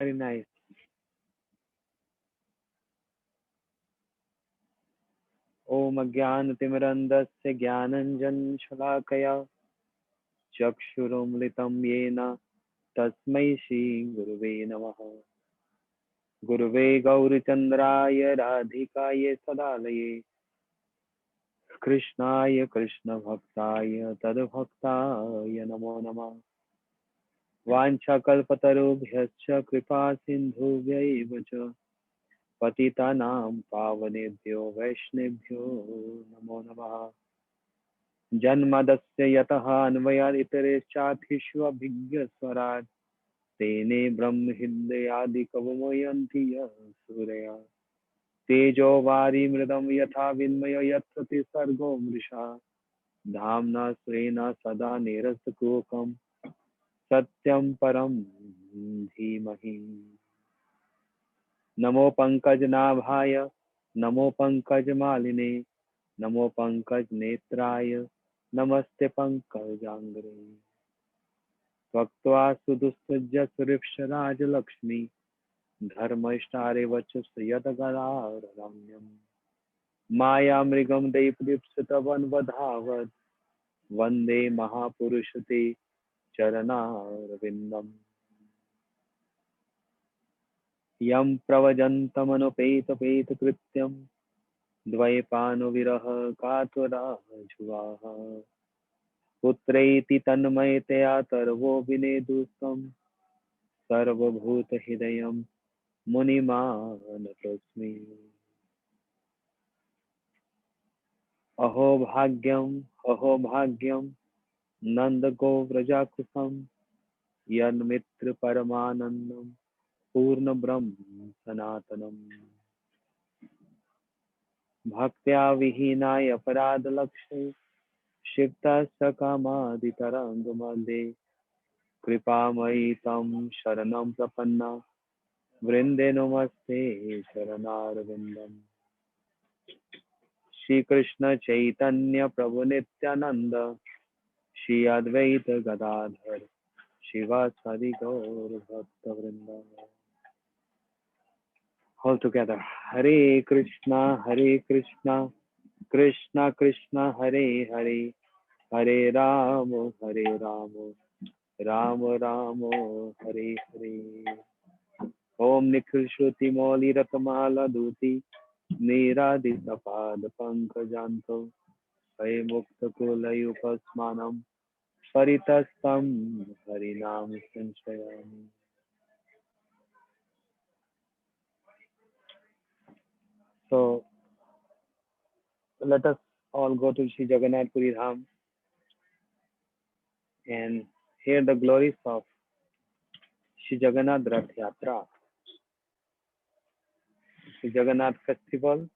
Very nice. ओम अज्ञानतिमिरन्धस्य ज्ञानञ्जनशलाकया चक्षुरुन्मिलितं येन तस्मै श्रीगुरुवे नमः। गुरुवे गौरचन्द्राय राधिकाय सदालये कृष्णाय कृष्णभक्ताय तद्भक्ताय नमो नमः। वाञ्छाकल्पतरुभ्यश्च कृपा सिन्धुभ्यैव च पतितानां पावनेभ्यो वैष्णवेभ्यो नमो नमः। जन्मदस्य यतः अन्वयादितरेश्चाभिष्वभिज्ञस्वराट् तेने ब्रह्महृदयादिकवमयन्ति यः सूरया तेजो वारिमृदं यथा विनिमयो यत्र सर्गो मृषा धाम्ना स्वेन सदा निरस्तकुहकं सत्यं परं धीमहि। नमो पंकजनाभाय नमो पंकजमालिने नमो पंकजनेत्राय नमस्ते पंकजांग्रे। त्वक्त्वा सुदुस्तुज्य सुरेक्षराजलक्ष्मी धर्मष्टारे वचुस्तयदगरारण्यम् मायामृगं दैपदीप्सितवन्वधावत् वन्दे महापुरुषते चरणारविन्दम्। यं प्रवजन्तमनुपेतपेतकृत्यं द्वैपानुविरह कातराजुवाः पुत्रैति तन्मयतया तर्वो विनेदुस्तं सर्वभूतहृदयं मुनिमानतोऽस्मि। अहो भाग्यं नन्दगोव्रजाकुसुम यन्मित्रपरमानन्दं पूर्णब्रह्म सनातनम्। भक्त्या विहीनाय अपराधलक्षे क्षिप्तस्सकामादितरङ्गमध्ये कृपामयि तं शरणं प्रपन्ना वृन्दे नमस्ते शरणारविन्दम्। श्री कृष्ण चैतन्य प्रभु नित्यानंद श्री अद्वैत गदाधर शिवासादि गौर भक्त वृंद। All together. Hare Krishna Krishna Krishna Hare Hare Hare Rama Rama Rama Hare Hare. Om Nikhil Shruti Moli Ratmala Duti Niradita Pad Pankajanto Hay Mukta Kulayupasmanam Paritastam Harinam Sanchayami. So let us all go to Sri Jagannath Puri Dham and hear the glories of Sri Jagannath Rath Yatra. Sri Jagannath festival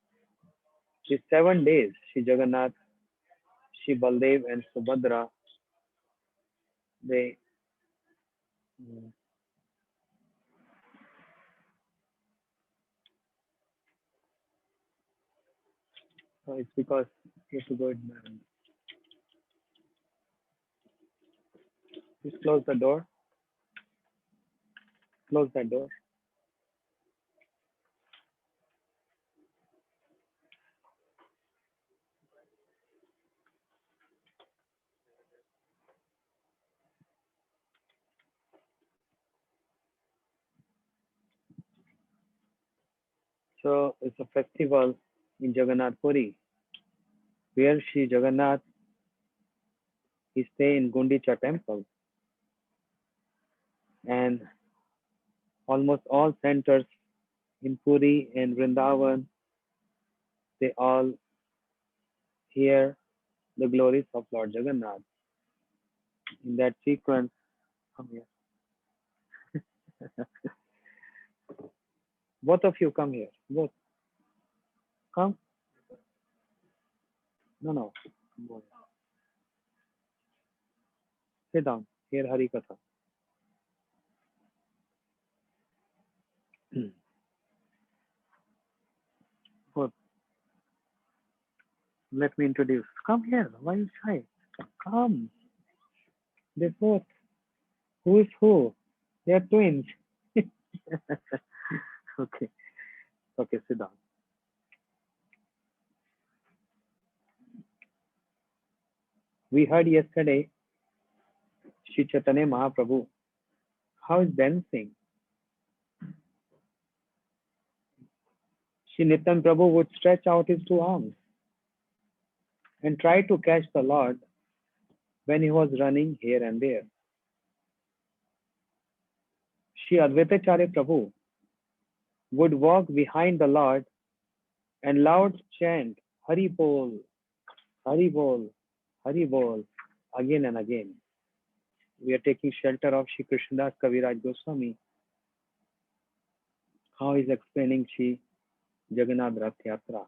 is 7 days. Sri Jagannath, Sri Baldev and Subhadra, they so it's because you have to go in and just close the door. Close that door. So it's a festival in Jagannath Puri where Sri Jagannath he stay in Gundicha temple and almost all centers in Puri and Vrindavan they all hear the glories of Lord Jagannath. In that sequence, come here. Both of you come here. Both come. No, no. Both. Sit down. Hear Hari Katha. Both. Let me introduce. Come here. Why are you shy? Come. They both. Who is who? They are twins. Okay, okay, sit down. We heard yesterday Shri Chaitanya Mahaprabhu how is dancing. Shri Nityan Prabhu would stretch out his two arms and try to catch the Lord when he was running here and there. Shri Advaitacharya Prabhu would walk behind the Lord and loud chant Hari Bol, Hari Bol, Hari Bol again and again. We are taking shelter of Shri Krishnadas Kaviraj Goswami, how he is explaining Shri Jagannath Rath Yatra.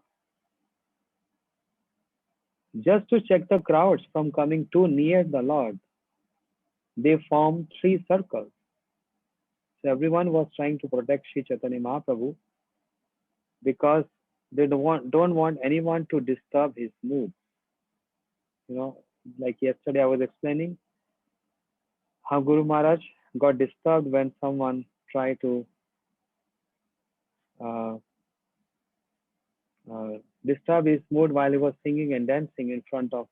Just to check the crowds from coming too near the Lord, they formed three circles. So everyone was trying to protect Shri Chaitanya Mahaprabhu because they don't want anyone to disturb his mood. You know, like yesterday I was explaining how Guru Maharaj got disturbed when someone tried to uh, uh, disturb his mood while he was singing and dancing in front of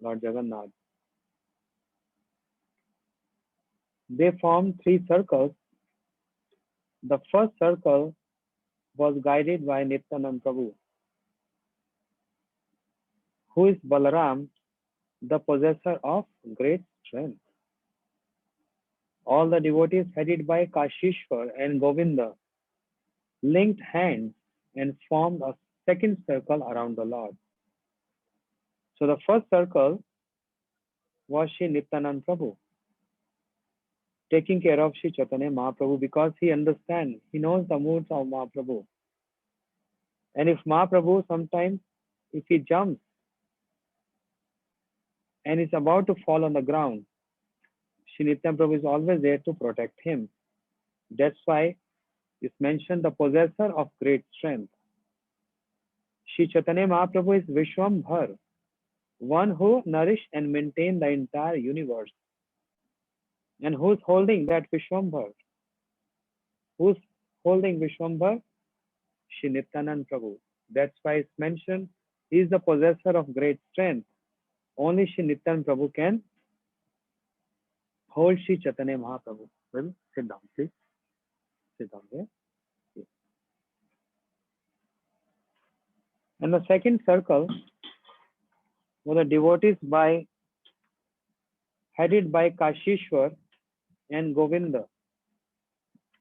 Lord Jagannath. They formed three circles. The first circle was guided by Nityanand Prabhu, who is Balaram, the possessor of great strength. All the devotees headed by Kashishwar and Govinda linked hands and formed a second circle around the Lord. So the first circle was Shri Nityanand Prabhu, taking care of Shri Chaitanya Mahaprabhu because he understands, he knows the moods of Mahaprabhu. And if Mahaprabhu sometimes, if he jumps and is about to fall on the ground, Shri Nityanand Prabhu is always there to protect him. That's why it's mentioned the possessor of great strength. Shri Chaitanya Mahaprabhu is Vishwambhar, one who nourished and maintained the entire universe. And who's holding that Vishwambhar? Who's holding Vishwambhar? Shri Nityanand Prabhu. That's why it's mentioned he is the possessor of great strength. Only Shri Nityanand Prabhu can hold Shri Chaitanya Mahaprabhu. Well, sit down, please. Sit down there. Yes. And the second circle were the devotees headed by Kashishwar and Govinda.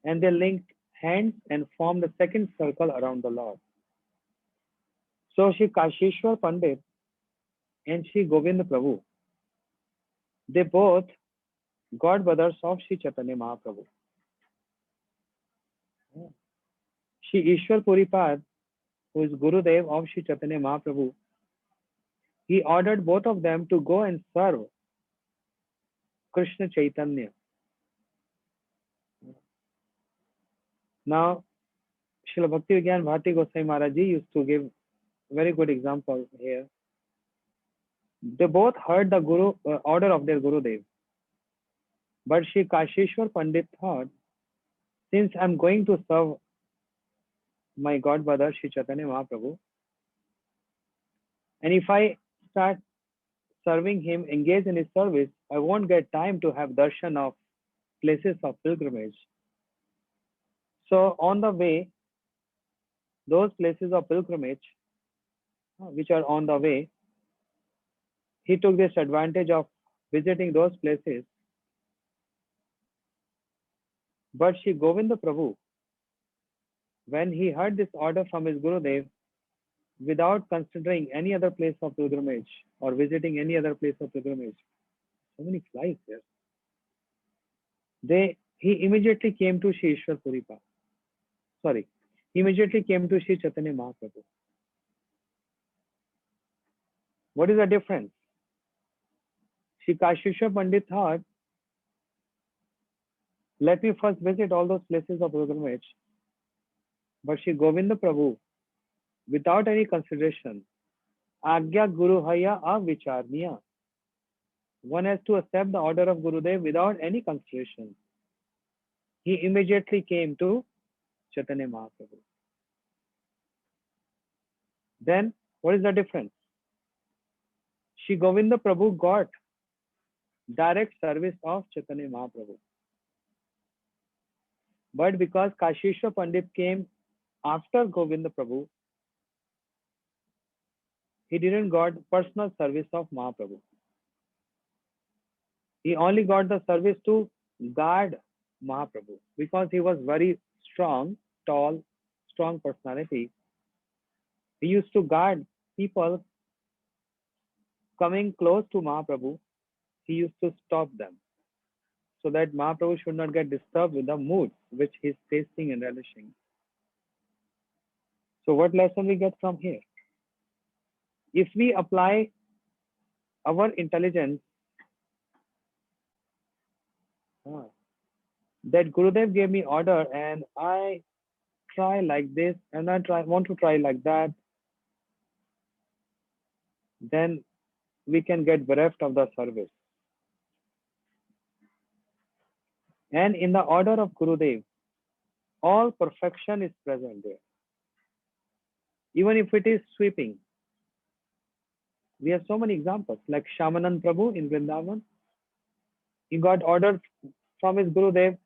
And they linked hands and formed the second circle around the Lord. So Shri Kashishwar Pandit and Shri Govinda Prabhu, they both godbrothers of Shri Chaitanya Mahaprabhu. Shri Ishwar Puripad, who is Gurudev of Shri Chaitanya Mahaprabhu, he ordered both of them to go and serve Krishna Chaitanya. Now, Srila Bhakti Vigyan Bharati Goswami Maharaj Ji used to give very good example here. They both heard the order of their Gurudev. But Shri Kashishwar Pandit thought, since I'm going to serve my godbrother Shri Chaitanya Mahaprabhu, and if I start serving him, engage in his service, I won't get time to have darshan of places of pilgrimage. So on the way, those places of pilgrimage, which are on the way, he took this advantage of visiting those places. But Shri Govinda Prabhu, when he heard this order from his Gurudev, without considering any other place of pilgrimage or visiting any other place of pilgrimage, so many flies there, he immediately came to Shri Ishwar Puripad. He immediately came to Shri Chaitanya Mahaprabhu. What is the difference? Shri Kashishwar Pandit thought, let me first visit all those places of pilgrimage. But Shri Govinda Prabhu, without any consideration, Agya Guru Haya Avicharniya. One has to accept the order of Gurudev without any consideration. he immediately came to Chaitanya Mahaprabhu. Then what is the difference? Shri Govinda Prabhu got direct service of Chaitanya Mahaprabhu. But because Kashishwar Pandit came after Govinda Prabhu, he didn't got personal service of Mahaprabhu. He only got the service to guard Mahaprabhu because he was very strong, tall, strong personality. He used to guard people coming close to Mahaprabhu. He used to stop them so that Mahaprabhu should not get disturbed with the mood which he is tasting and relishing. So what lesson we get from here? If we apply our intelligence, that Gurudev gave me order and I try like this and want to try like that, then we can get bereft of the service. And in the order of Gurudev, all perfection is present there. Even if it is sweeping. We have so many examples, like Shamanand Prabhu in Vrindavan. He got orders from his Gurudev,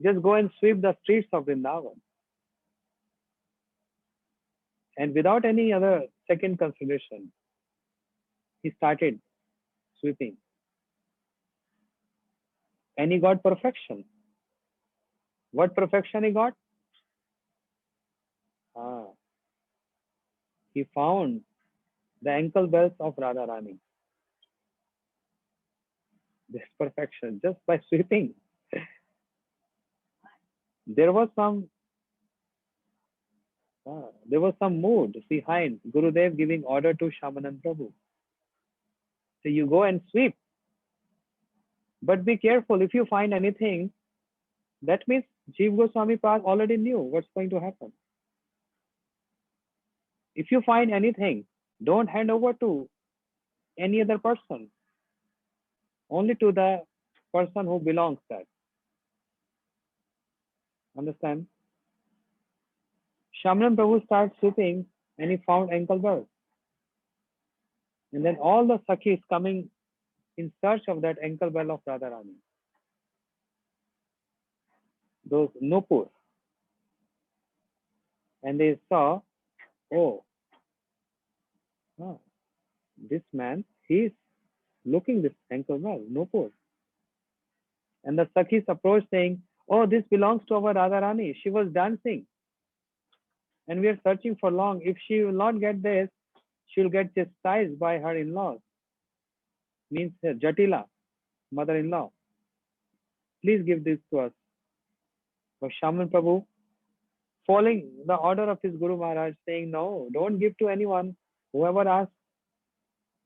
just go and sweep the streets of Vrindavan. And without any other second consideration, he started sweeping. And he got perfection. What perfection he got? He found the ankle bells of Radharani. This perfection, just by sweeping. There was some mood behind Gurudev giving order to Shamanand Prabhu. So you go and sweep. But be careful, if you find anything, that means Jiva Goswami Pad already knew what's going to happen. If you find anything, don't hand over to any other person. Only to the person who belongs there. Understand? Shamanand Prabhu started sweeping and he found ankle bells. And then all the Sakhis coming in search of that ankle bell of Radharani. Those Nupur. And they saw, oh, this man, he's looking this ankle bell, Nupur. And the Sakhis approached saying, oh, this belongs to our Radharani. She was dancing. And we are searching for long. If she will not get this, she will get chastised by her in-laws. Means Jatila, mother-in-law. Please give this to us. But Shaman Prabhu, following the order of his Guru Maharaj, saying, no, don't give to anyone. Whoever asks,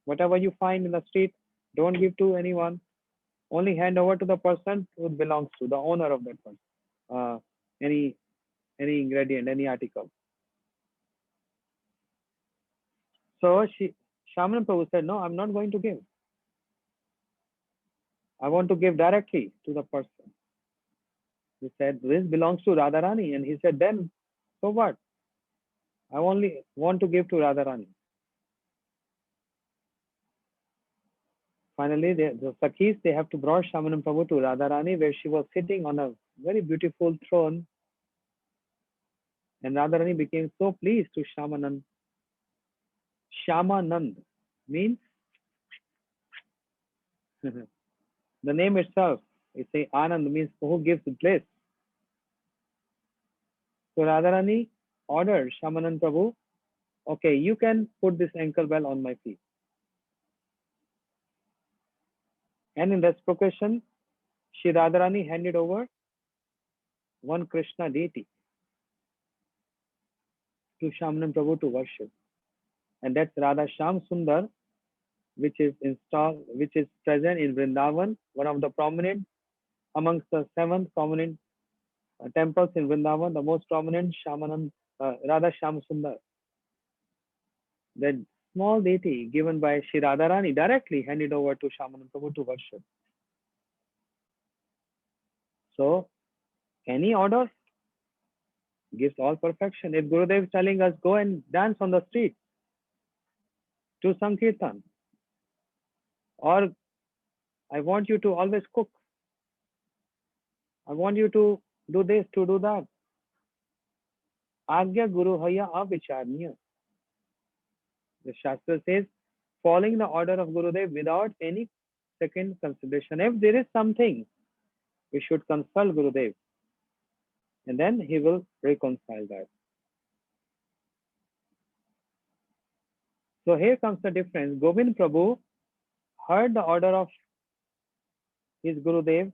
whatever you find in the street, don't give to anyone. Only hand over to the person who it belongs to, the owner of that person. Any ingredient, any article. So Shaman Prabhu said, no, I'm not going to give. I want to give directly to the person. He said, this belongs to Radharani. And he said, then, so what? I only want to give to Radharani. Finally, the Sakhis, they have to brought Shamanam Prabhu to Radharani, where she was sitting on a very beautiful throne. And Radharani became so pleased to Shamanand. Shamanand means the name itself. It says Anand means who gives bliss. So Radharani ordered Shamanand Prabhu, okay, you can put this ankle bell on my feet. And in reciprocation, Shri Radharani handed over one Krishna deity to Shamanand Prabhu to worship. And that's Radha Sham Sundar, which is present in Vrindavan, one of the prominent amongst the 7 prominent temples in Vrindavan, the most prominent Radha Sham Sundar. That small deity given by Shri Radharani directly handed over to Shamanand Prabhu to worship. So Any order gives all perfection. If Gurudev is telling us go and dance on the street to Sankirtan, or I want you to always cook, I want you to do this, to do that. Agya Guru Haya Avicharniya. The Shastra says, following the order of Gurudev without any second consideration. If there is something, we should consult Gurudev, and then he will reconcile that. So here comes the difference. Govind Prabhu heard the order of his Gurudev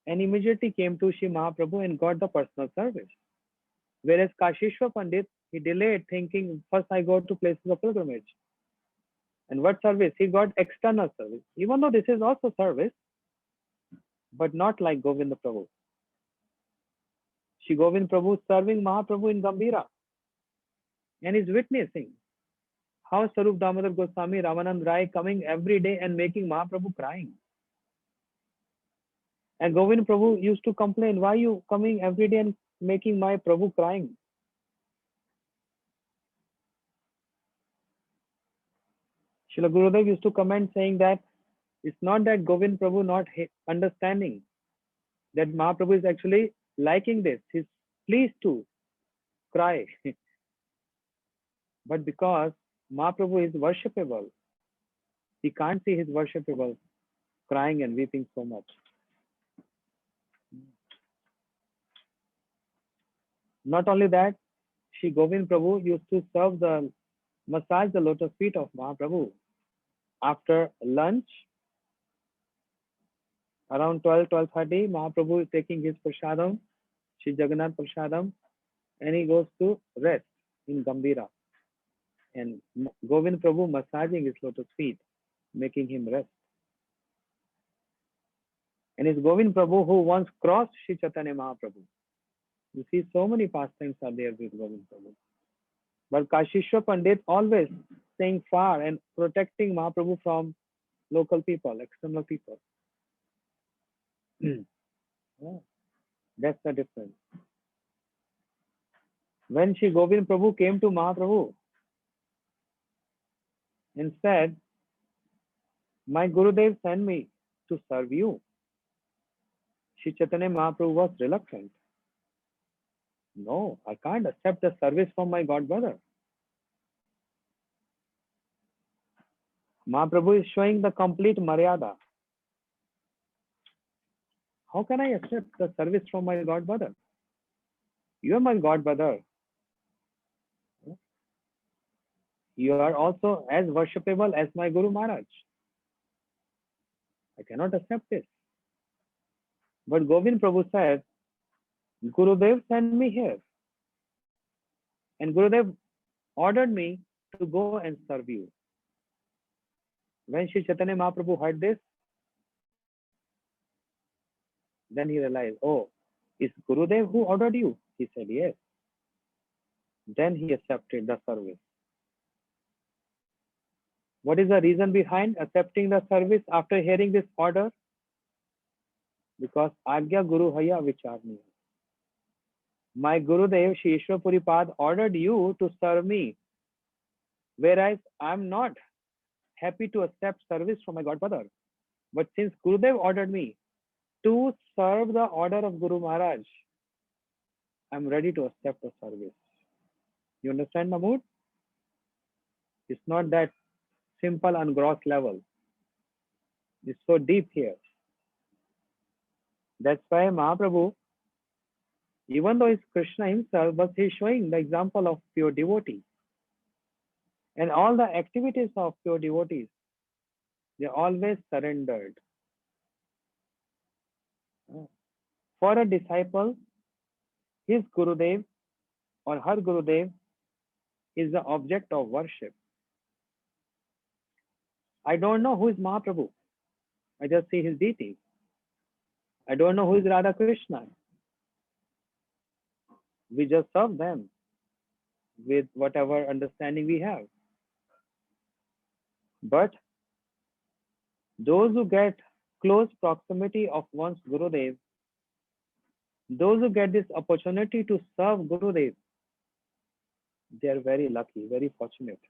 and immediately came to Shri Mahaprabhu and got the personal service. Whereas Kashishwar Pandit, he delayed, thinking, first I go to places of pilgrimage. And what service? He got external service. Even though this is also service, but not like Govind Prabhu. Shri Govind Prabhu serving Mahaprabhu in Gambhira and is witnessing how Sarup Damodar Goswami, Ramanand Rai coming every day and making Mahaprabhu crying. And Govind Prabhu used to complain, why you coming every day and making my Prabhu crying? Srila Gurudev used to comment saying that it's not that Govind Prabhu not understanding that Mahaprabhu is actually liking this. He's pleased to cry. But because Mahaprabhu is worshipable, he can't see his worshipable crying and weeping so much. Not only that, Shri Govind Prabhu used to massage the lotus feet of Mahaprabhu. After lunch, around 12:30, Mahaprabhu is taking his prasadam, Shri Jagannath prasadam, and he goes to rest in Gambhira. And Govind Prabhu massaging his lotus feet, making him rest. And it's Govind Prabhu who once crossed Shri Chaitanya Mahaprabhu. You see, so many pastimes are there with Govind Prabhu. But Kashishwar Pandit always staying far and protecting Mahaprabhu from local people, external people. Yeah, that's the difference. When Shri Govind Prabhu came to Mahaprabhu and said, my Gurudev sent me to serve you, Shri Chaitanya Mahaprabhu was reluctant. No, I can't accept the service from my god brother. Mahaprabhu is showing the complete maryada. How can I accept the service from my god brother? You are my god brother. You are also as worshipable as my Guru Maharaj. I cannot accept this. But Govind Prabhu said, Gurudev sent me here. And Gurudev ordered me to go and serve you. When Shri Chaitanya Mahaprabhu heard this, then he realized, oh, is Gurudev who ordered you? He said, yes. Then he accepted the service. What is the reason behind accepting the service after hearing this order? Because Agya Guru Haya Vicharniya. My Gurudev Shri Ishwar Puripad ordered you to serve me, whereas I'm not happy to accept service from my godfather. But since Gurudev ordered me to serve the order of Guru Maharaj, I'm ready to accept the service. You understand the mood? It's not that simple and gross level. It's so deep here. That's why Mahaprabhu, even though he's Krishna himself, but he's showing the example of pure devotee. And all the activities of pure devotees, they're always surrendered. For a disciple, his Gurudev or her Gurudev is the object of worship. I don't know who is Mahaprabhu. I just see his deity. I don't know who is Radha Krishna. We just serve them with whatever understanding we have. But those who get close proximity of one's Gurudev, Those who get this opportunity to serve Gurudev, they are very lucky, very fortunate.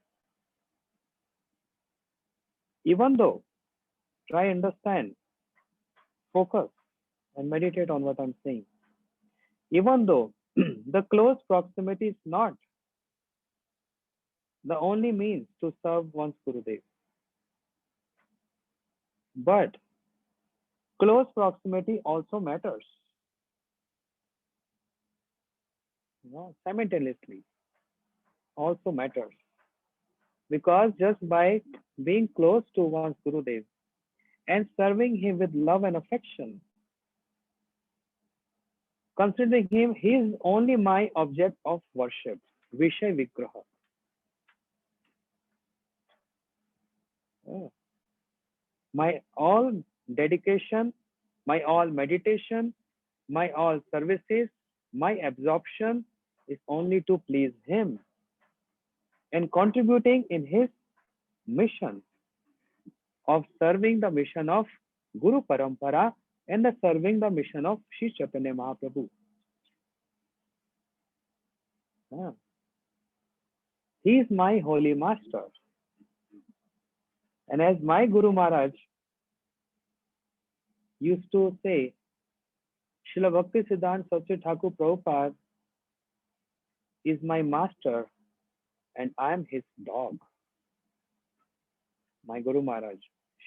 Even though, try understand, focus, and meditate on what I'm saying. Even though the close proximity is not the only means to serve one's Gurudev, but close proximity also matters, simultaneously also matters. Because just by being close to one's Gurudev and serving him with love and affection, considering him, he is only my object of worship, Vishay Vigraha. Oh. My all dedication, my all meditation, my all services, my absorption is only to please him and contributing in his mission of serving the mission of Guru Parampara and the serving the mission of Sri Chaitanya Mahaprabhu. Ah. He is my holy master. And as my Guru Maharaj used to say, Srila Bhakti Siddhanta Saraswati Thakur Prabhupada is my master and I am his dog. My Guru Maharaj,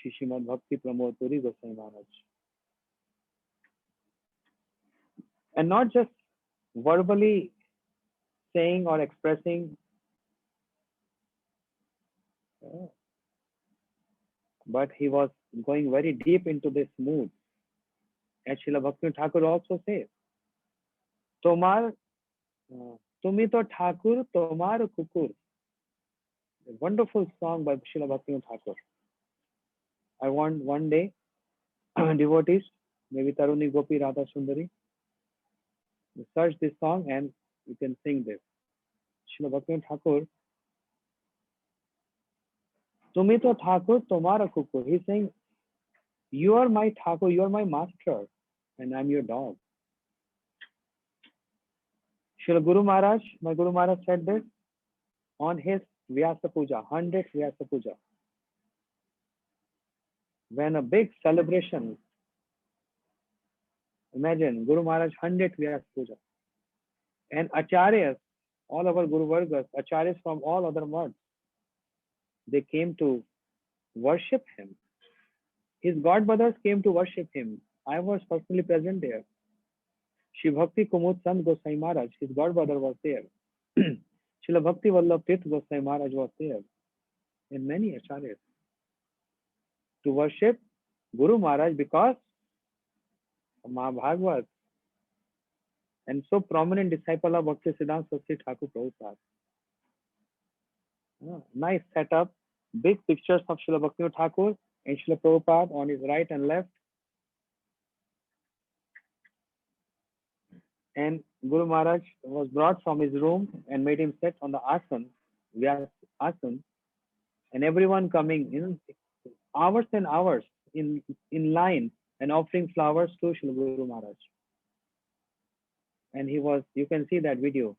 Shri Srimad Bhakti Pramod Puri Goswami Maharaj. And not just verbally saying or expressing, but he was going very deep into this mood. As Srila Bhakti Thakur also says, Tomar, Tumi to Thakur, Tomar Kukur. A wonderful song by Srila Bhakti Thakur. I want one day devotees, maybe Taruni Gopi Radha Sundari, search this song and you can sing this. Srila Bhakti Thakur, Tumi to Thakur, Tomara Kukur. He's saying, you are my Thakur, you are my master, and I'm your dog. Srila Guru Maharaj, my Guru Maharaj said this on his Vyasa Puja, 100th Vyasa Puja. When a big celebration, imagine Guru Maharaj 100th Vyasa Puja. And Acharyas, all our Guru Vargas, Acharyas from all other modes, they came to worship him. His god brothers came to worship him. I was personally present there. Shri Bhakti Kumud Sant Gosai Maharaj, his god brother was there. Srila Bhakti Vallabh Tirth Gosai Maharaj was there. And many Acharyas to worship Guru Maharaj because of Mahabhagavad and so prominent disciple of Bhakti Siddhanta Saraswati Thakur Prabhupada. Nice setup, big pictures of Srila Bhakti Thakur and Srila Prabhupada on his right and left. And Guru Maharaj was brought from his room and made him sit on the asan, Vyas asan, and everyone coming in hours and hours in line and offering flowers to Srila Guru Maharaj. And he was, you can see that video,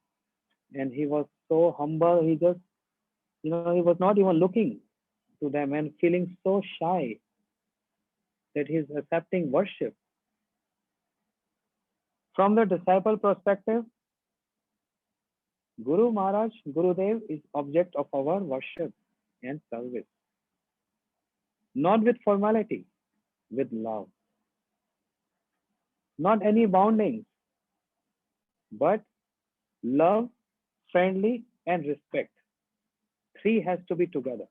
and he was so humble. He just, he was not even looking to them and feeling so shy that he's accepting worship. From the disciple perspective, Guru Maharaj, Gurudev is object of our worship and service. Not with formality, with love. Not any boundings, but love, friendly, and respect. Three has to be together.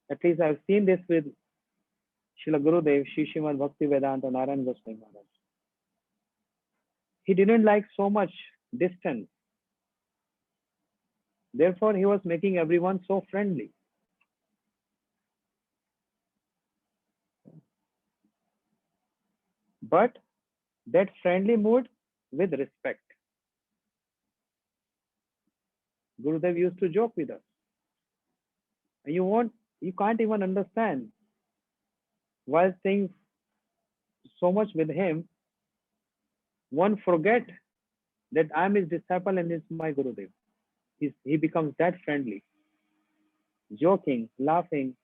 At least I've seen this with Srila Gurudev, Shri Srimad Bhakti Vedanta Narayan Goswami Maharaj. He didn't like so much distance. Therefore, he was making everyone so friendly. But that friendly mood with respect. Gurudev used to joke with us. And you can't even understand while saying so much with him, One forget that I'm his disciple and is my Gurudev. He becomes that friendly, joking, laughing,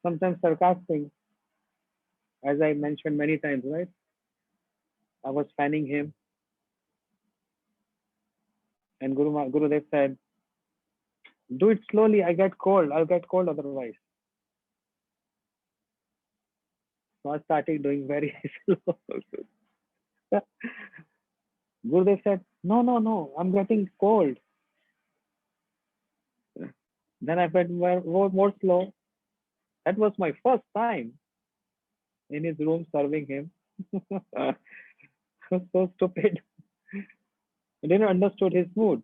sometimes sarcastic, as I mentioned many times, right? I was fanning him, and Gurudev said, "Do it slowly. I get cold. I'll get cold otherwise." So I started doing very slow. Gurudev said, "No, no, no. I'm getting cold." Then I went more slow. That was my first time in his room serving him. So stupid. I didn't understood his mood.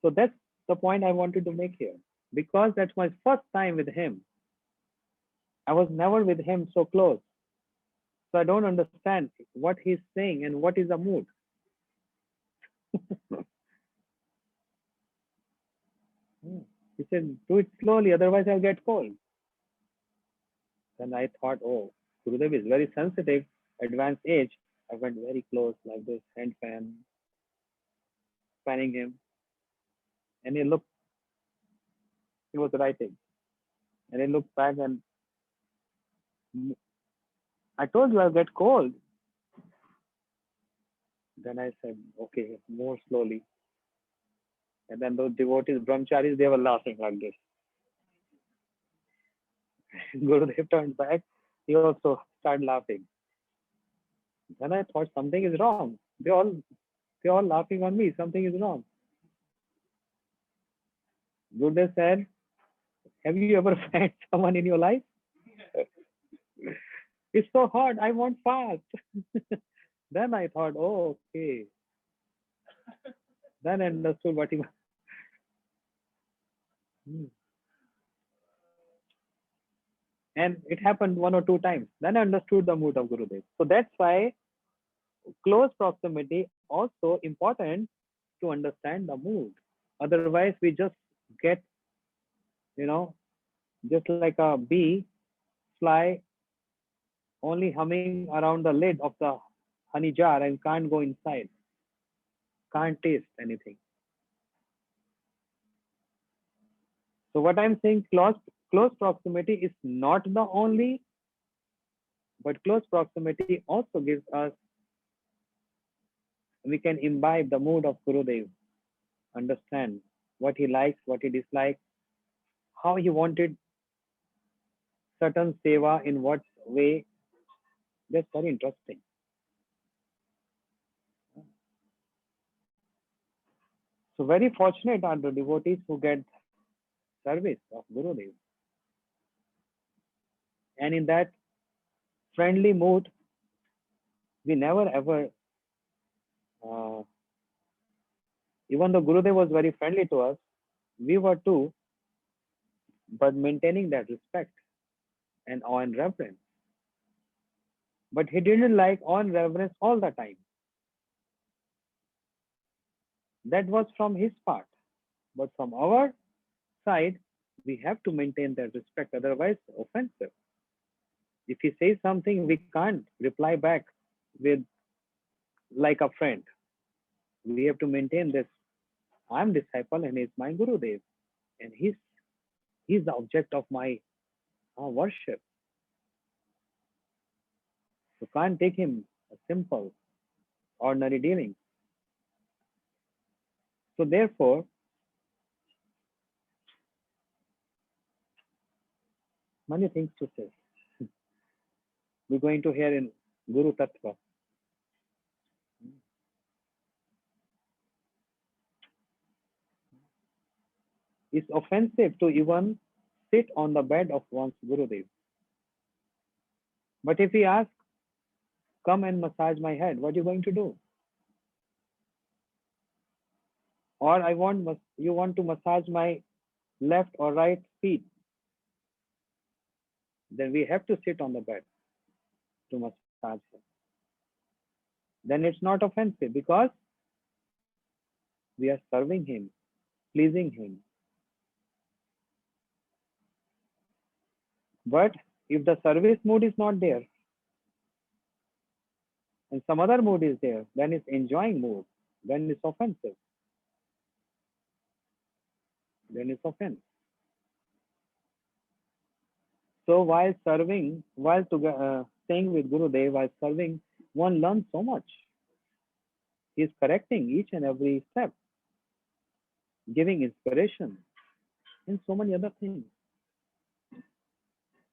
So that's the point I wanted to make here. Because that's my first time with him. I was never with him so close. So I don't understand what he's saying and what is the mood. He said, do it slowly, otherwise I'll get cold. Then I thought, oh, Gurudev is very sensitive, advanced age. I went very close like this, hand fanning him. And he looked, he was writing. And he looked back and I told you I'll get cold. Then I said, okay, more slowly. And then those devotees, brahmacharis, they were laughing like this. Gurudev turned back. He also started laughing. Then I thought something is wrong. They all laughing on me. Something is wrong. Gurudev said, "Have you ever met someone in your life? It's so hot. I want fast." Then I thought, oh, okay. Then I understood what he was. Hmm. And it happened one or two times. Then I understood the mood of Gurudev. So that's why close proximity also important to understand the mood. Otherwise, we just get, you know, just like a bee fly only humming around the lid of the honey jar and can't go inside, can't taste anything. So what I'm saying, close proximity is not the only, but close proximity also gives us, we can imbibe the mood of Gurudev, understand what he likes, what he dislikes, how he wanted certain seva in what way. That's very interesting. So very fortunate are the devotees who get service of Gurudev. And in that friendly mood, we never ever, uh, even though Gurudev was very friendly to us, we were too, but maintaining that respect and awe and reverence. But he didn't like awe and reverence all the time. That was from his part. But from our side, we have to maintain that respect, otherwise offensive. If he says something, we can't reply back with like a friend. We have to maintain this. I'm disciple and he's my Gurudev. And he's the object of my worship. So can't take him a simple, ordinary dealing. So therefore, many things to say. We're going to hear in Guru Tattva. It's offensive to even sit on the bed of one's Gurudev. But if he asks, come and massage my head, what are you going to do? Or you want to massage my left or right feet, then we have to sit on the bed to massage him. Then it's not offensive because we are serving him, pleasing him. But if the service mood is not there, and some other mood is there, then it's enjoying mood, then it's offensive, then it's offense. So while serving, staying with Gurudev, while serving, one learns so much. He's correcting each and every step, giving inspiration, and so many other things.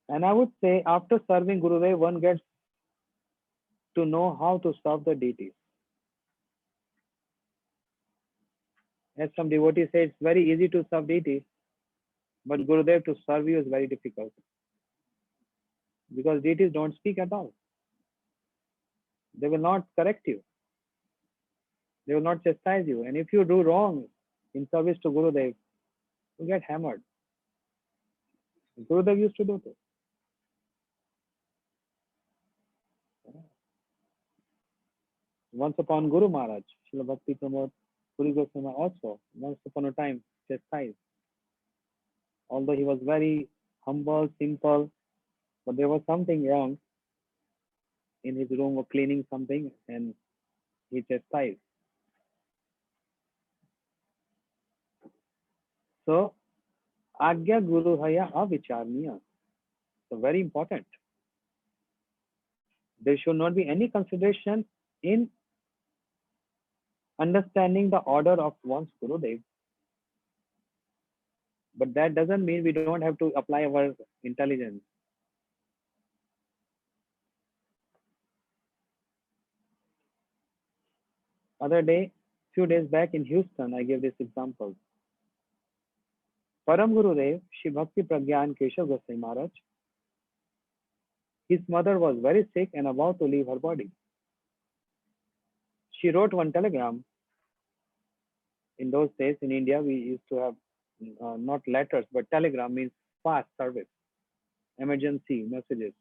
And I would say after serving Gurudev, one gets to know how to serve the deities. As some devotees say, it's very easy to serve deities, but Gurudev to serve you is very difficult because deities don't speak at all. They will not correct you. They will not chastise you. And if you do wrong in service to Gurudev, you get hammered. Gurudev used to do this. Once upon Guru Maharaj, Srila Bhakti Pramod Puri Goswami also, once upon a time, chastised. Although he was very humble, simple, but there was something wrong in his room of cleaning something and he chastised. So, Agya Guru Haya Avicharniya. So, very important. There should not be any consideration in understanding the order of one's Gurudev. But that doesn't mean we don't have to apply our intelligence. Few days back in Houston, I gave this example. Param Gurudev, Shri Bhakti Pragyan Keshav Goswami Maharaj, his mother was very sick and about to leave her body. She wrote one telegram. In those days in India, we used to have not letters, but telegram means fast service, emergency messages.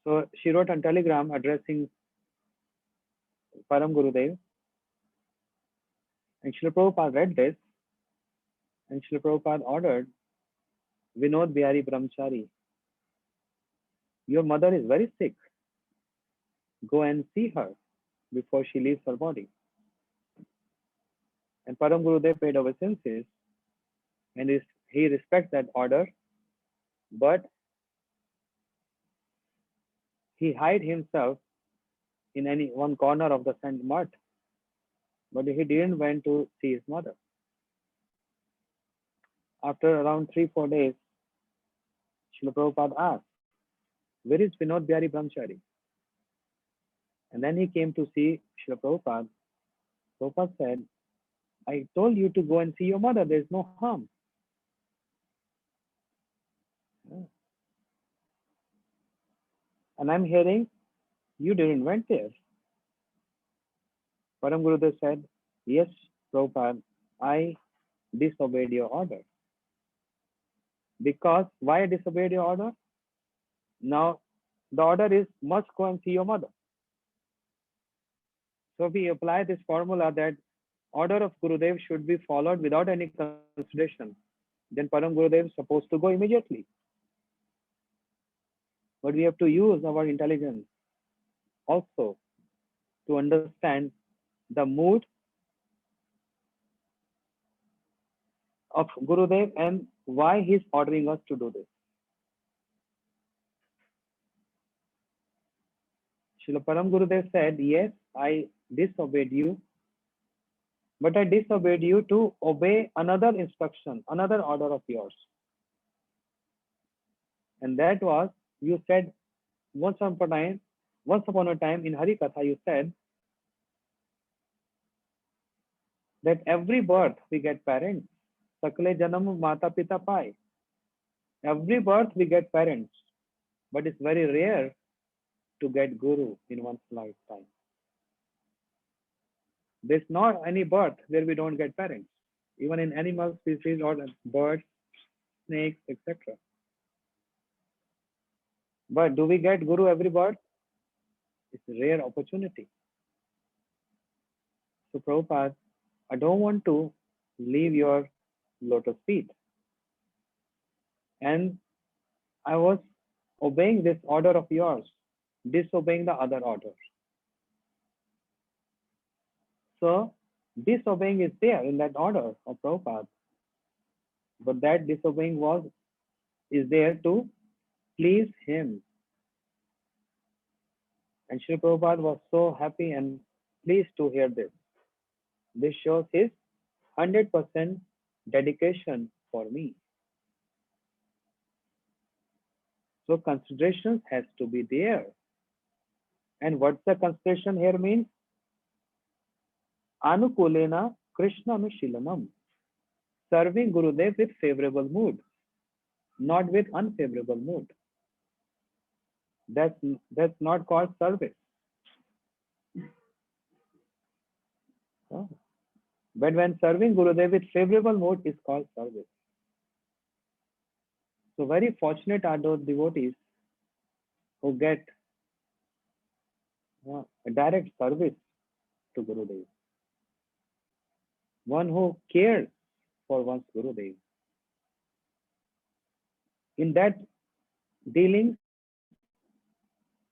So she wrote a telegram addressing Param Gurudev, and Srila Prabhupada read this, and Srila Prabhupada ordered Vinod Bihari Brahmachari, your mother is very sick. Go and see her before she leaves her body. And Param Gurudev paid obeisances, and he respects that order, but he hid himself in any one corner of the Saint Mart, but he didn't went to see his mother. After around 3-4 days, Srila Prabhupada asked, where is Vinod Bihari Brahmachari? And then he came to see Srila Prabhupada. Prabhupada said, I told you to go and see your mother. There is no harm. And I'm hearing you didn't went there. Param Gurudev said, yes, Prabhupada, I disobeyed your order. Because why I disobeyed your order? Now, the order is must go and see your mother. So we apply this formula that order of Gurudev should be followed without any consideration. Then Param Gurudev is supposed to go immediately. But we have to use our intelligence also to understand the mood of Gurudev and why he's ordering us to do this. Srila Param Gurudev said, yes, I disobeyed you, but I disobeyed you to obey another instruction, another order of yours. And that was, you said once upon a time in Hari Katha, you said that every birth we get parents. Sakle janam mata pita pai. Every birth we get parents, but it's very rare to get guru in one's lifetime. There's not any birth where we don't get parents, even in animal species or birds, snakes, etc. But do we get guru every birth? It's a rare opportunity. So Prabhupada, I don't want to leave your lotus feet. And I was obeying this order of yours disobeying the other order. So disobeying is there in that order of Prabhupada, but that disobeying is there to please him. And Srila Prabhupada was so happy and pleased to hear this. This shows his 100% dedication for me. So consideration has to be there. And what's the consideration here means? Anukulena Krishna Anushīlanam. Serving Gurudev with favorable mood, not with unfavorable mood. That's not called service. Oh. But when serving Gurudev with favorable mood is called service. So very fortunate are those devotees who get a direct service to Gurudev. One who cares for one's Gurudev. In that dealing,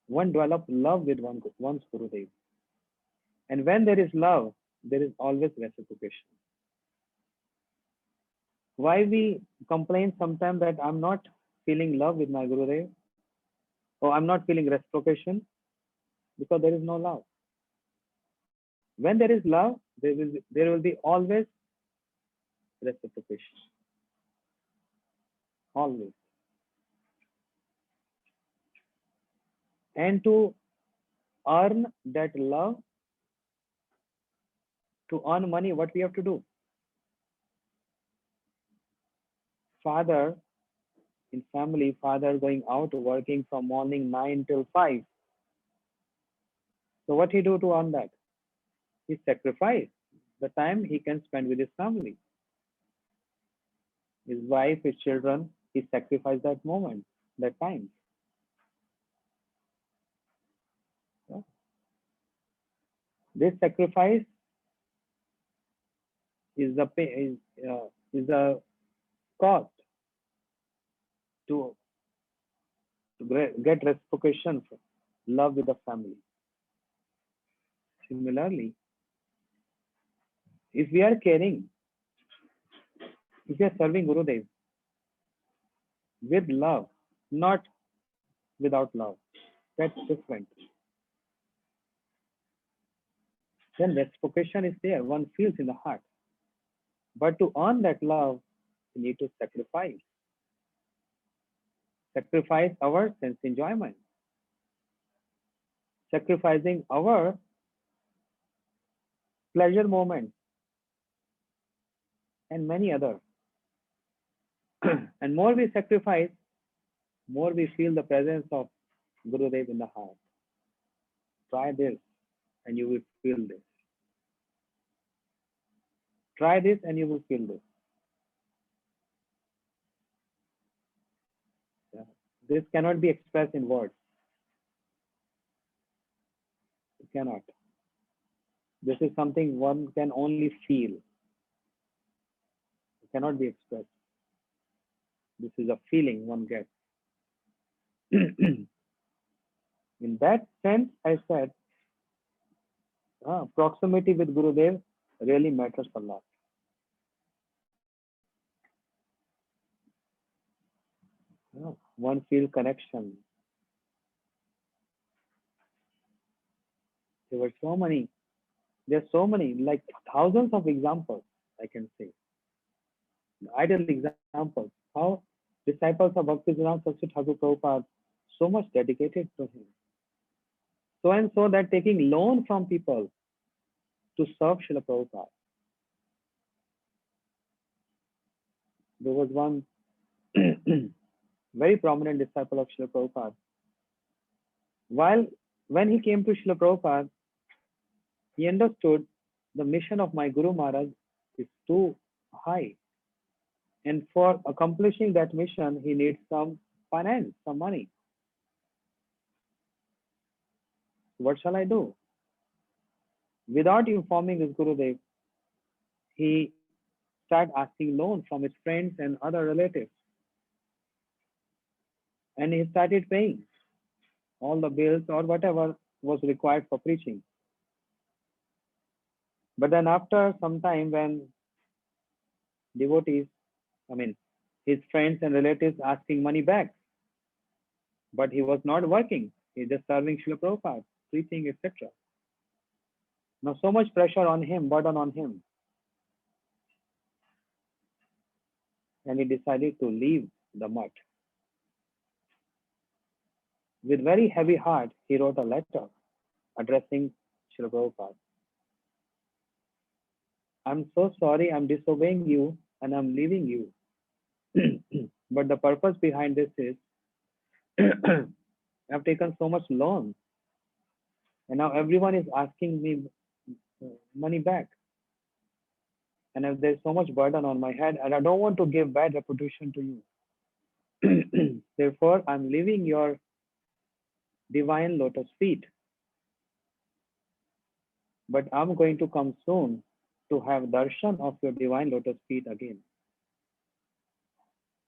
one develops love with one's Gurudev. And when there is love, there is always reciprocation. Why we complain sometimes that I'm not feeling love with my Gurudev, or I'm not feeling reciprocation? Because there is no love. When there is love, there will be always reciprocation. Always. And to earn that love, to earn money, what we have to do? Father in family, father going out working from morning 9 till 5. So what he do to earn that? He sacrifice the time he can spend with his family. His wife, his children, he sacrificed that moment, that time. Yeah. This sacrifice is the cost to get reciprocation for love with the family. Similarly, if we are caring, if we are serving Gurudev with love, not without love, that's different. Then reciprocation is there, one feels in the heart. But to earn that love, we need to sacrifice. Sacrifice our sense enjoyment. Sacrificing our pleasure moments and many other. And more we sacrifice, more we feel the presence of Gurudev in the heart. Try this and you will feel this. Try this and you will feel this. Yeah. This cannot be expressed in words. It cannot. This is something one can only feel. It cannot be expressed. This is a feeling one gets. In that sense, I said, proximity with Gurudev really matters a lot. One feels connection. There are so many, like thousands of examples, I can say. Ideal examples, how disciples of Bhaktisiddhanta Saraswati Thakur Prabhupada so much dedicated to him. So and so that taking loan from people to serve Srila Prabhupada. There was one very prominent disciple of Srila Prabhupada. When he came to Srila Prabhupada, he understood the mission of my Guru Maharaj is too high. And for accomplishing that mission, he needs some finance, some money. What shall I do? Without informing his Gurudev, he started asking loan from his friends and other relatives. And he started paying. all the bills or whatever was required for preaching. But then after some time, when devotees, I mean, his friends and relatives asking money back, but he was not working. He's just serving Srila Prabhupada, preaching, etc. Now so much pressure on him, burden on him. And he decided to leave the mutt. With very heavy heart, he wrote a letter addressing Srila Prabhupada. I'm so sorry, I'm disobeying you and I'm leaving you. But the purpose behind this is I've taken so much loan and now everyone is asking me money back. And if there's so much burden on my head and I don't want to give bad reputation to you. Therefore, I'm leaving your divine lotus feet. But I'm going to come soon to have darshan of your divine lotus feet again.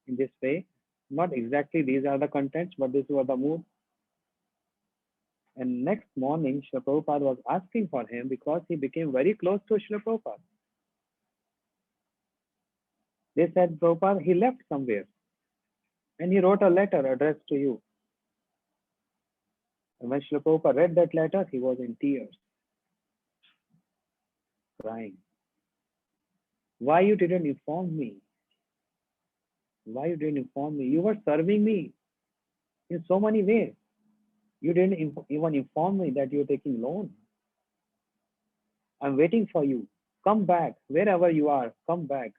In this way, not exactly these are the contents, but this was the mood. And next morning, Srila Prabhupada was asking for him because he became very close to Srila Prabhupada. They said, Prabhupada, he left somewhere and he wrote a letter addressed to you. And when Srila Prabhupada read that letter, he was in tears, crying. Why you didn't inform me? Why you didn't inform me? You were serving me in so many ways. You didn't even inform me that you're taking loan. I'm waiting for you. Come back. Wherever you are, come back.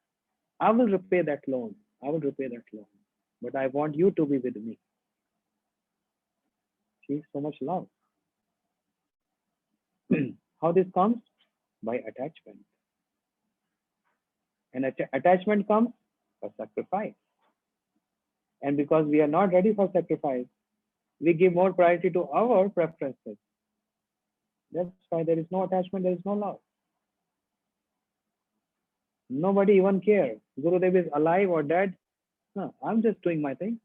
I will repay that loan. I will repay that loan. But I want you to be with me. See, so much love. How this comes? By attachment. And attachment comes for sacrifice. And because we are not ready for sacrifice, we give more priority to our preferences. That's why there is no attachment, there is no love. Nobody even cares. Gurudev is alive or dead. No, I'm just doing my thing.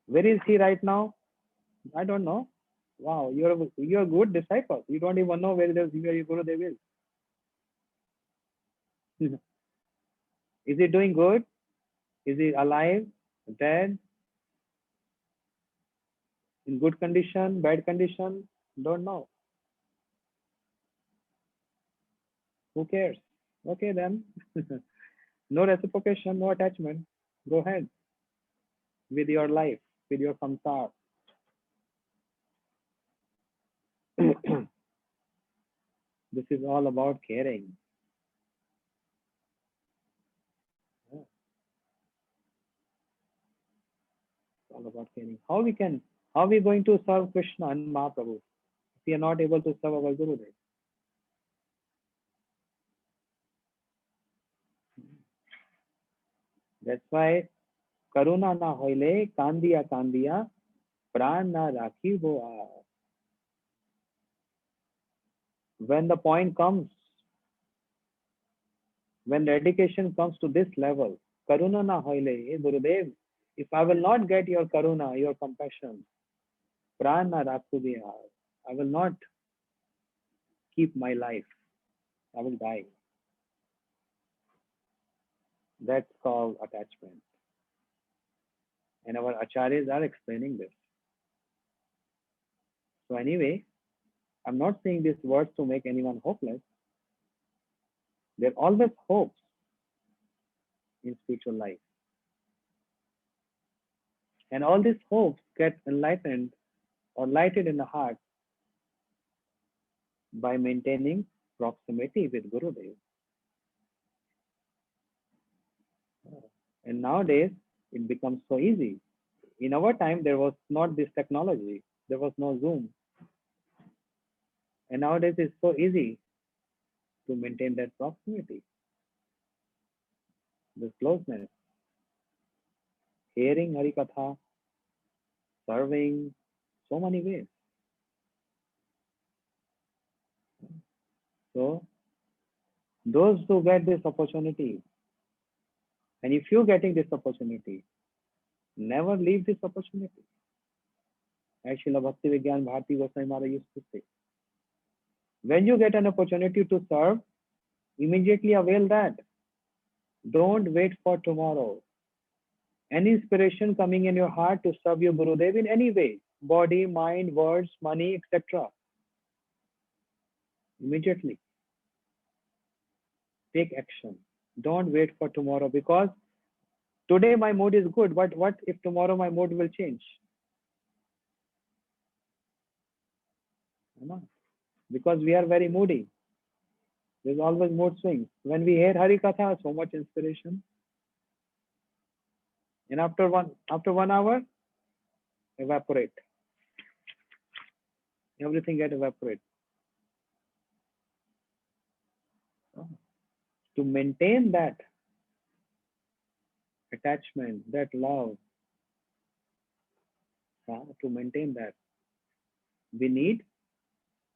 Where is he right now? I don't know. Wow, you're a good disciple. You don't even know where your Gurudev is. Is he doing good? Is he alive? Dead? In good condition? Bad condition? Don't know. Who cares? Okay then. No reciprocation, no attachment. Go ahead with your life, with your samsar. This is all about caring. Yeah, it's all about caring. How we going to serve Krishna and Mahaprabhu if we are not able to serve our Gurudev? That's why Karuna na hoile kandiya pran na rakhi boa. When the point comes, when dedication comes to this level, Karuna na hoile, Gurudev, if I will not get your Karuna, your compassion, pran na rakhu boa, I will not keep my life. I will die. That's called attachment. And our acharyas are explaining this. So anyway, I'm not saying these words to make anyone hopeless. There are always hopes in spiritual life. And all these hopes get enlightened or lighted in the heart by maintaining proximity with Gurudev. And nowadays, it becomes so easy. In our time, there was not this technology. There was no Zoom. And nowadays, it's so easy to maintain that proximity, this closeness. Hearing Harikatha, serving, so many ways. So, those who get this opportunity, and if you're getting this opportunity, Never leave this opportunity. As Srila Bhakti Vigyan Bharati Goswami Maharaj used to say, when you get an opportunity to serve, immediately avail that. Don't wait for tomorrow. Any inspiration coming in your heart to serve your Gurudev in any way, body, mind, words, money, etc. Immediately take action. Don't wait for tomorrow, because today my mood is good, but what if tomorrow my mood will change? Because we are very moody. There's always mood swings. When we hear Hari Katha, so much inspiration. And after 1 hour, evaporate. Everything get evaporate. To maintain that attachment, that love, to maintain that, we need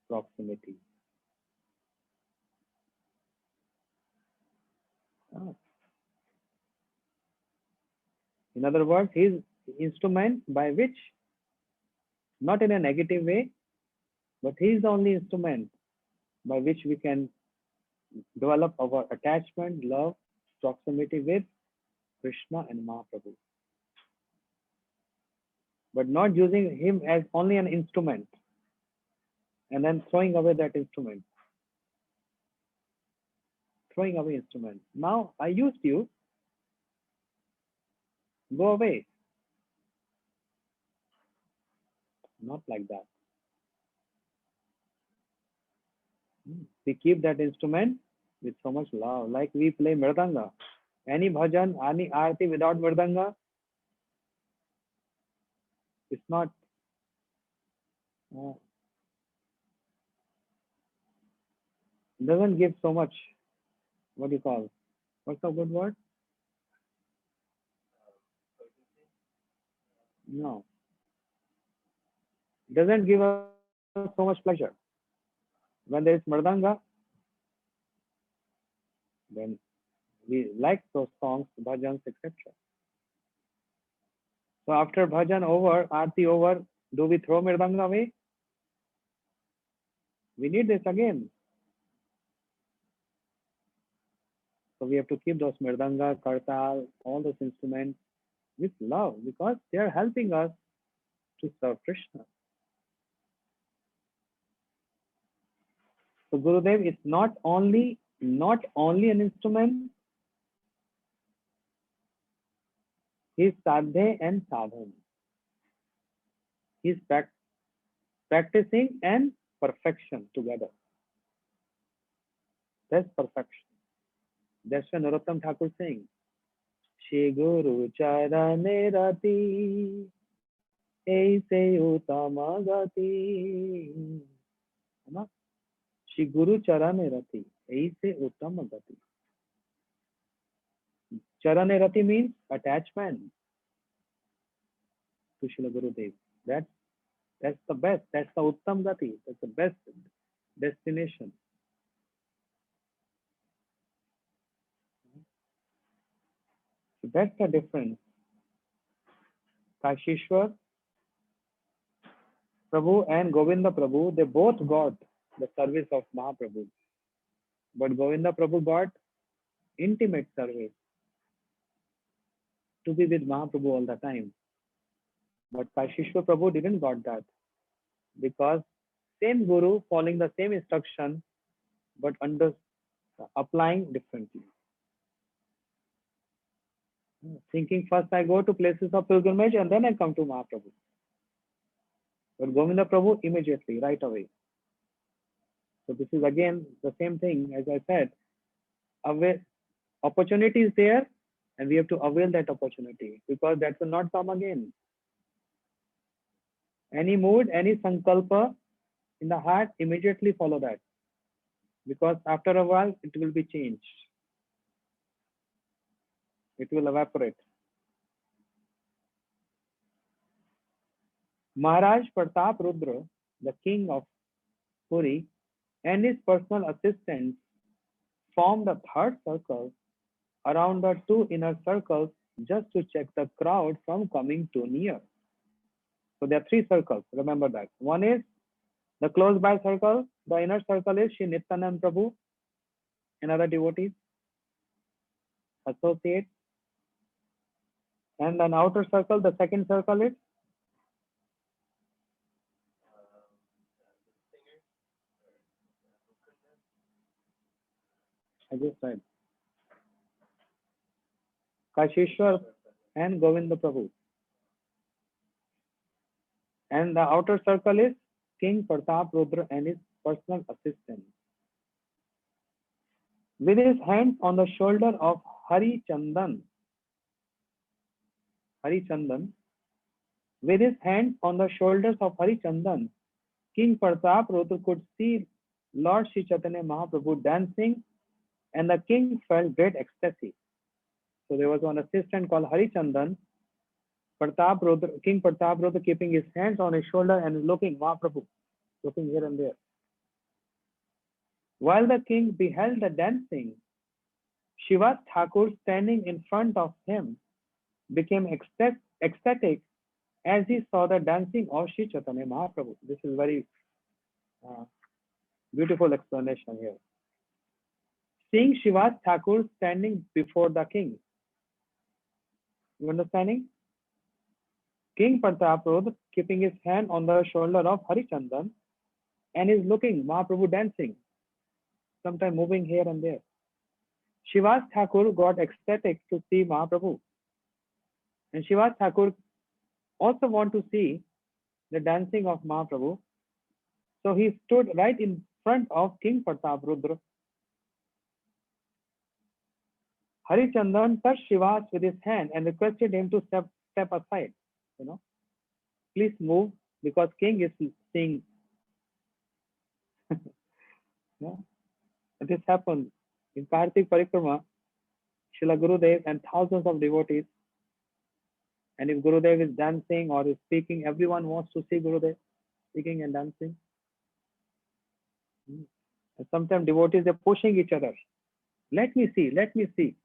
proximity. In other words, his instrument by which, not in a negative way, but he is the only instrument by which we can develop our attachment, love, proximity with Krishna and Mahaprabhu. But not using him as only an instrument and then throwing away that instrument. Throwing away instrument. Now I used you, go away. Not like that. We keep that instrument with so much love, like we play mridanga. Any bhajan, any aarti without mridanga, it's not. Doesn't give so much. What do you call? What's the good word? No. Doesn't give us so much pleasure. When there is mridanga, then we like those songs, bhajans, etc. So after bhajan over, aarti over, do we throw mridanga away? We need this again. So we have to keep those mridanga, kartal, all those instruments with love, because they are helping us to serve Krishna. So Gurudev is not only an instrument, he is sadhe and sadhan. He is practicing and perfection together. That's perfection. That's why Narottam Thakur saying, Shri Guru Charane Rati Aise Utama Gati. Shri Guru Charane Rati Aise Utama Gati. Charane Rati means attachment to Srila Gurudev. That's the best. That's the Uttam Gati. That's the best destination. So that's the difference. Kashishwar Prabhu and Govinda Prabhu, they both got the service of Mahaprabhu. But Govinda Prabhu got intimate service to be with Mahaprabhu all the time. But Kashishwar Prabhu didn't got that, because same Guru following the same instruction, but applying differently. Thinking first I go to places of pilgrimage and then I come to Mahaprabhu. But Govinda Prabhu immediately, right away. So this is again the same thing, as I said, opportunity is there and we have to avail that opportunity, because that will not come again. Any mood, any sankalpa in the heart, immediately follow that, because after a while it will be changed. It will evaporate. Maharaj Pratap Rudra, the king of Puri, and his personal assistants formed a third circle around the two inner circles just to check the crowd from coming too near. So there are three circles. Remember that. One is the close by circle. The inner circle is Shri Nityanand Prabhu and other devotees, associates. And an outer circle, the second circle is, I just said, Kashishwar and Govinda Prabhu. And the outer circle is King Pratap Rudra and his personal assistant. With his hands on the shoulder of Hari Chandan, with his hands on the shoulders of Hari Chandan, King Pratap Rudra could see Lord Sri Chaitanya Mahaprabhu dancing, and the king felt great ecstasy. So there was one assistant called Hari Chandan, King Pratap Rudra keeping his hands on his shoulder and looking Mahaprabhu, looking here and there. While the king beheld the dancing, Shivas Thakur standing in front of him became ecstatic as he saw the dancing of Sri Chaitanya Mahaprabhu. This is very beautiful explanation here. Seeing Shivas Thakur standing before the king. You understanding? King Pratap Rudra keeping his hand on the shoulder of Hari Chandan and is looking Mahaprabhu dancing, sometimes moving here and there. Shivas Thakur got ecstatic to see Mahaprabhu. And Shivas Thakur also want to see the dancing of Mahaprabhu. So he stood right in front of King Pratap Rudra. Hari Chandan touched Shivas with his hand and requested him to step aside. Please move because king is seeing. This happened in Kartik Parikrama. Srila Gurudev and thousands of devotees. And if Gurudev is dancing or is speaking, everyone wants to see Gurudev speaking and dancing. And sometimes devotees are pushing each other. Let me see, let me see.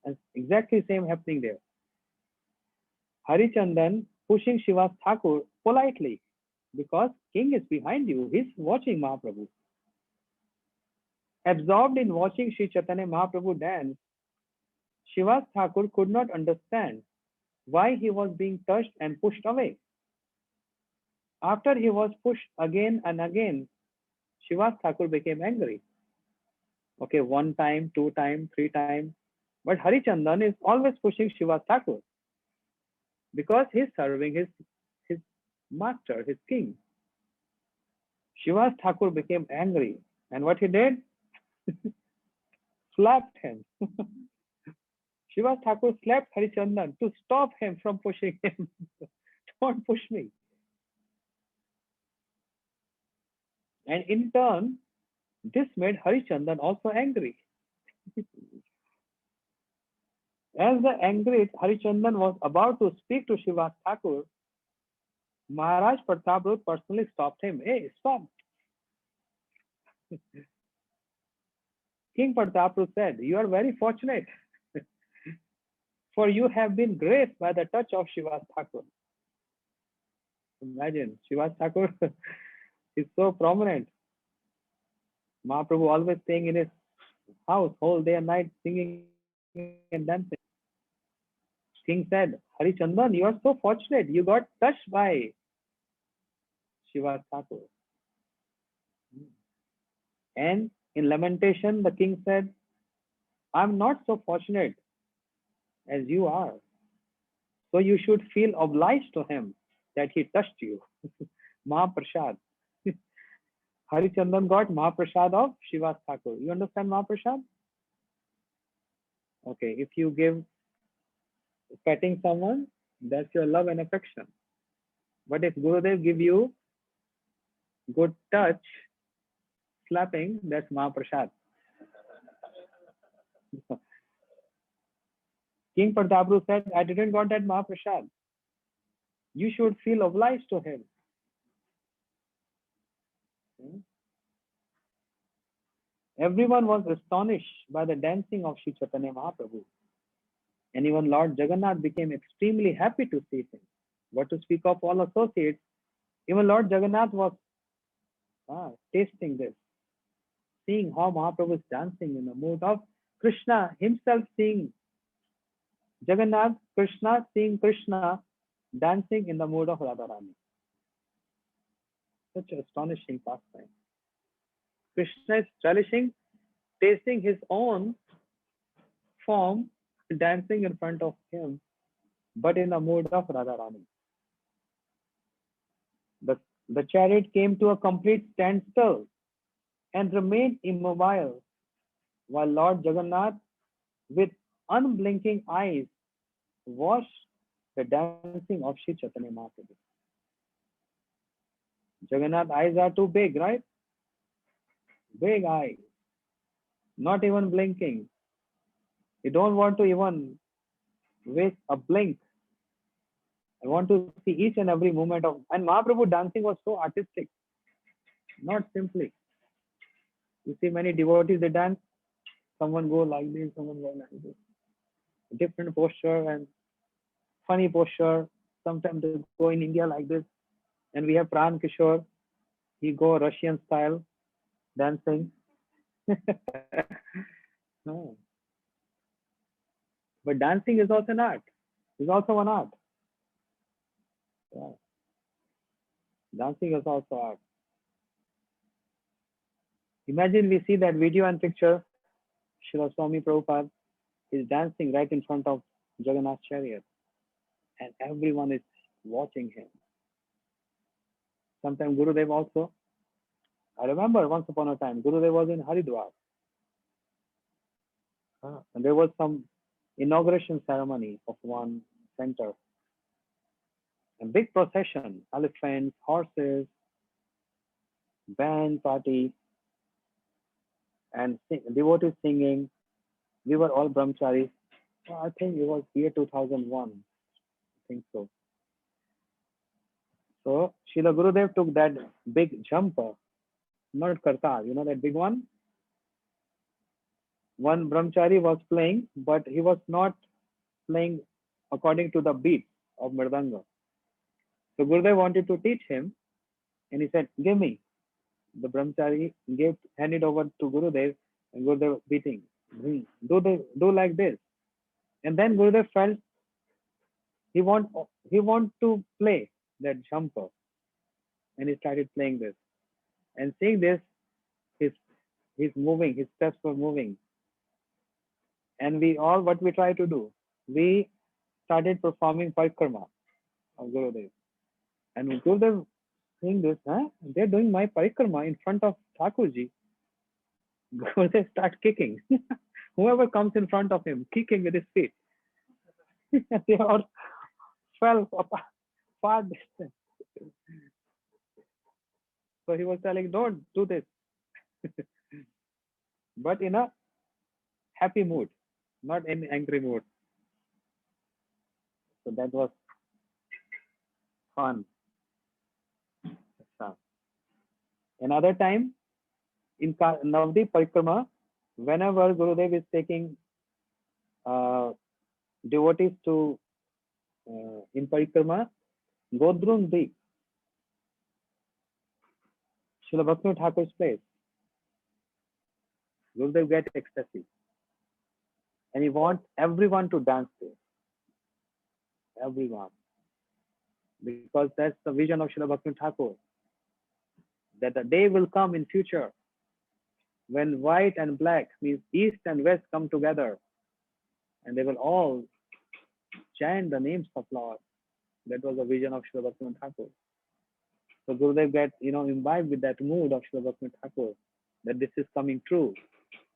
And exactly same happening there. Hari Chandan pushing Shivas Thakur politely because king is behind you. He's watching Mahaprabhu. Absorbed in watching Sri Chaitanya Mahaprabhu dance, Shivas Thakur could not understand why he was being touched and pushed away. After he was pushed again and again, Shivas Thakur became angry. Okay, one time, two times, three times. But Hari Chandan is always pushing Shivas Thakur because he's serving his master, his king. Shivas Thakur became angry. And what he did? Slapped him. Shivas Thakur slapped Hari Chandan to stop him from pushing him. Don't push me. And in turn, this made Hari Chandan also angry. As the angry Hari Chandan was about to speak to Shivas Thakur, Maharaj Pratap Rudra personally stopped him. Hey, stop. King Pratap Rudra said, you are very fortunate, for you have been graced by the touch of Shivas Thakur. Imagine, Shivas Thakur is so prominent. Mahaprabhu always staying in his house whole day and night, singing and dancing. King said, Hari Chandan, you are so fortunate. You got touched by Shivas Thakur. And in lamentation, the king said, I'm not so fortunate as you are. So you should feel obliged to him that he touched you. Mahaprasad. Hari Chandan got Mahaprasad of Shivas Thakur. You understand Mahaprasad? Okay, if you give petting someone, that's your love and affection. But if Gurudev give you good touch, slapping, that's Mahaprasad. King Pratap said, I didn't got that Mahaprasad. You should feel obliged to him. Everyone was astonished by the dancing of Sri Chaitanya Mahaprabhu. And even Lord Jagannath became extremely happy to see him. What to speak of all associates, even Lord Jagannath was tasting this, seeing how Mahaprabhu is dancing in the mood of Krishna himself, seeing Jagannath, Krishna seeing Krishna dancing in the mood of Radharani. Such an astonishing pastime. Krishna is relishing, tasting his own form, dancing in front of him, but in the mood of Radharani. The, the chariot came to a complete standstill and remained immobile, while Lord Jagannath, with unblinking eyes, watched the dancing of Sri Chaitanya Mahaprabhu. Jagannath's eyes are too big, right? Big eyes, not even blinking. You don't want to even waste a blink. I want to see each and every moment of. And Mahaprabhu dancing was so artistic, not simply. You see many devotees they dance. Someone go like this, someone go like this. Different posture and funny posture. Sometimes they go in India like this. And we have Pran Kishore. He go Russian style dancing. No. But dancing is also an art. It's also an art. Yeah. Dancing is also art. Imagine we see that video and picture. Srila Swami Prabhupada is dancing right in front of Jagannath chariot, and everyone is watching him. Sometimes Gurudev also. I remember once upon a time, Gurudev was in Haridwar. And there was some inauguration ceremony of one center. A big procession, elephants, horses, band party, and devotees singing. We were all brahmacharis. I think it was year 2001. I think so. So Srila Gurudev took that big jumper, not kartar, you know that big one? One brahmachari was playing, but he was not playing according to the beat of Mridanga. So Gurudev wanted to teach him, and he said, "Give me." The brahmachari handed over to Gurudev, and Gurudev beating. Do like this. And then Gurudev felt he want to play that jumper, and he started playing this. And seeing this, his he's moving, his steps were moving, and we all what we try to do, we started performing parikrama of Gurudev. And when Gurudev seeing this, they're doing my parikrama in front of Thakurji. Gurudev start kicking. Whoever comes in front of him, kicking with his feet. They all fell far distance. So he was telling, don't do this. But in a happy mood, not in angry mood. So that was fun. Another time in Navdeep Parikrama, whenever Gurudev is taking devotees to in Parikrama, Godrun Deep, Srila Bhaktivinoda Thakur's place, Gurudev get ecstasy. And he wants everyone to dance there. Everyone. Because that's the vision of Srila Bhaktivinoda Thakur. That the day will come in future when white and black means east and west come together, and they will all chant the names of Lord. That was the vision of Srila Bhaktivinoda Thakur. So Gurudev get imbibed with that mood of Srila Bhaktivinoda Thakur, that this is coming true.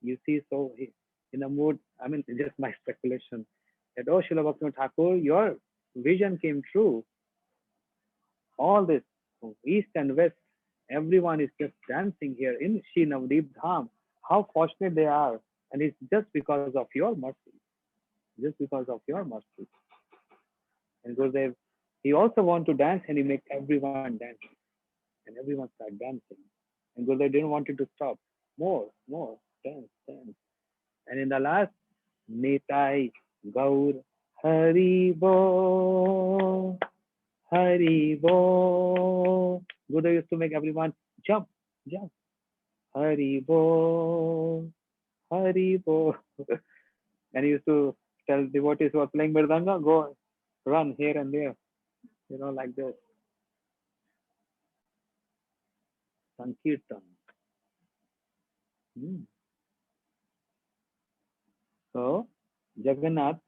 You see, so he, in a mood, I mean, just my speculation, that oh Srila Bhaktivinoda Thakur, your vision came true. All this, east and west, everyone is just dancing here in Shri Navdeep Dham. How fortunate they are. And it's just because of your mercy. Just because of your mercy. And Gurudev, he also want to dance, and he make everyone dance. And everyone start dancing. And Gurudev didn't want it to stop. More, dance. And in the last, Nitai Gaur Hari Bo, Hari Bo. Guru used to make everyone jump, jump. Hari Bo, Hari Bo. And he used to tell devotees who are playing Mirdanga, go run here and there, like this. Sankirtan. Hmm. So Jagannath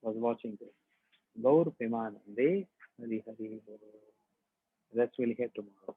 was watching this. Gaur Piman, they Hari Hari. Rest will hear tomorrow.